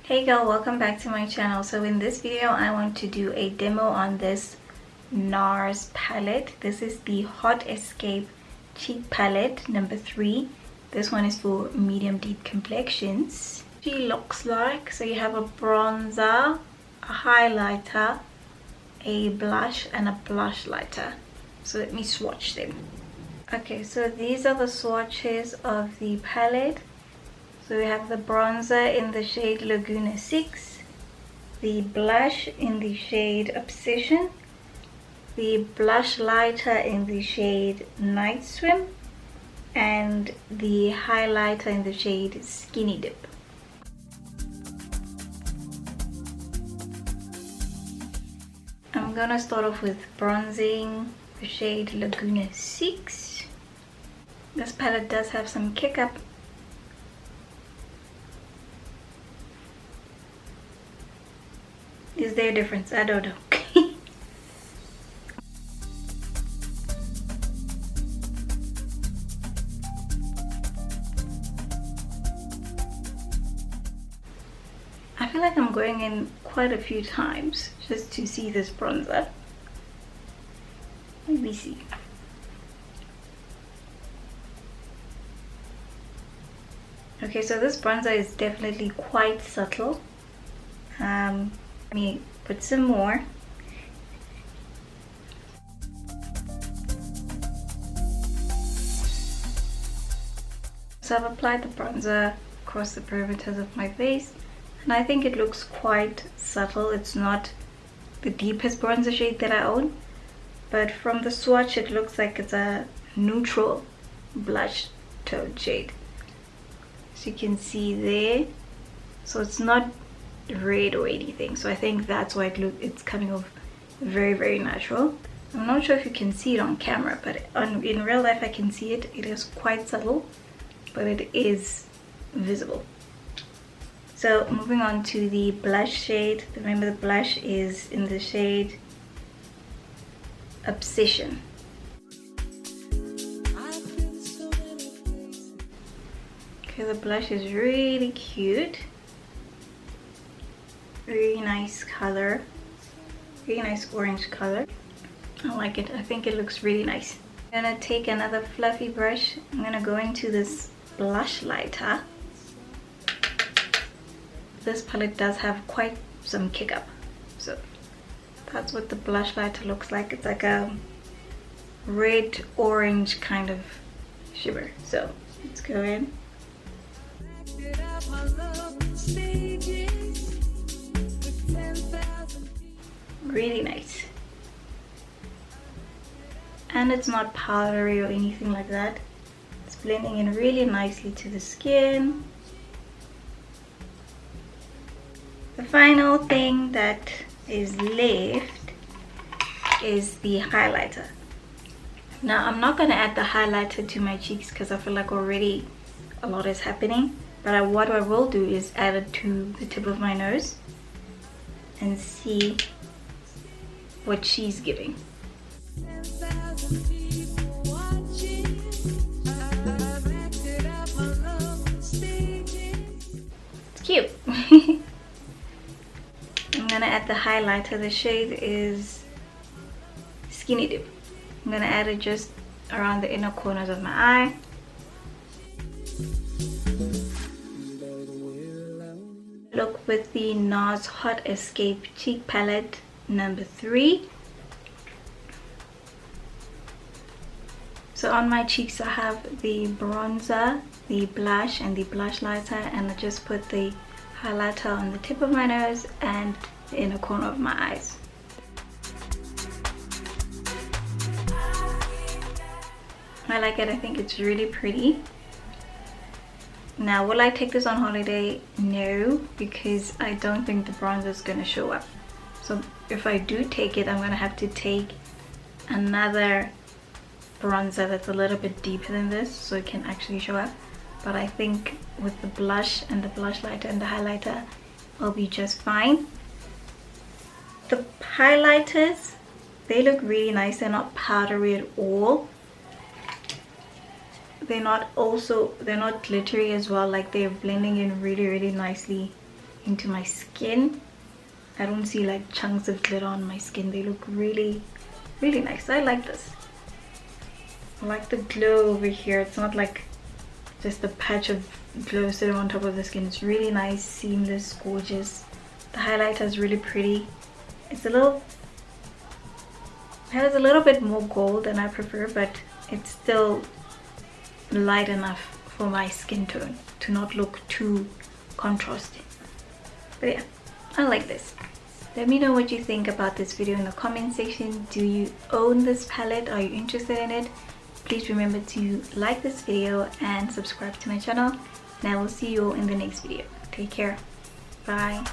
Hey girl, welcome back to my channel. So in this video I want to do a demo on this NARS palette. This is the Hot Escape Cheek Palette number 3. This one is for medium deep complexions. She looks like, so you have a bronzer, a highlighter, a blush and a blush lighter. So let me swatch them. Okay, so these are the swatches of the palette. So we have the bronzer in the shade Laguna 6, the blush in the shade Obsession, the blush lighter in the shade Night Swim, and the highlighter in the shade Skinny Dip. I'm gonna start off with bronzing the shade Laguna 6. This palette does have some kick up. Is there a difference? I don't know. I feel like I'm going in quite a few times just to see this bronzer. Let me see. Okay, so this bronzer is definitely quite subtle. Let me put some more. So I've applied the bronzer across the perimeters of my face, and I think it looks quite subtle. It's not the deepest bronzer shade that I own, but from the swatch it looks like it's a neutral blush tone shade, as you can see there. So it's not red or anything, so I think that's why it's coming off very natural. I'm not sure if you can see it on camera, but in real life I can see it. It is quite subtle, but it is visible. So moving on to the blush shade. Remember, the blush is in the shade Obsession. Okay, the blush is really cute. Really nice color, really nice orange color. I like it. I think it looks really nice. I'm gonna take another fluffy brush. I'm gonna go into this blush lighter. This palette does have quite some kick up, so that's what the blush lighter looks like. It's like a red orange kind of shimmer. So let's go in. Really nice, and it's not powdery or anything like that. It's blending in really nicely to the skin. The final thing that is left is the highlighter. Now I'm not going to add the highlighter to my cheeks because I feel like already a lot is happening, but what I will do is add it to the tip of my nose and see what she's giving. It's cute. I'm gonna add the highlighter. The shade is Skinny Dip. I'm gonna add it just around the inner corners of my eye. Look with the NARS Hot Escape Cheek Palette number 3. So on my cheeks I have the bronzer, the blush and the blush lighter, and I just put the highlighter on the tip of my nose and the inner corner of my eyes. I like it. I think it's really pretty. Now, will I take this on holiday? No, because I don't think the bronzer is going to show up. So if I do take it, I'm going to have to take another bronzer that's a little bit deeper than this so it can actually show up. But I think with the blush and the blush lighter and the highlighter, I'll be just fine. The highlighters, they look really nice. They're not powdery at all. They're not glittery as well. Like, they're blending in really nicely into my skin. I don't see like chunks of glitter on my skin. They look really nice. I like this. I like the glow over here. It's not like just a patch of glow sitting on top of the skin. It's really nice, seamless, gorgeous. The highlighter is really pretty. It has a little bit more gold than I prefer, but it's still light enough for my skin tone to not look too contrasting. But yeah, I like this. Let me know what you think about this video in the comment section. Do you own this palette? Are you interested in it? Please remember to like this video and subscribe to my channel, and I will see you all in the next video. Take care. Bye.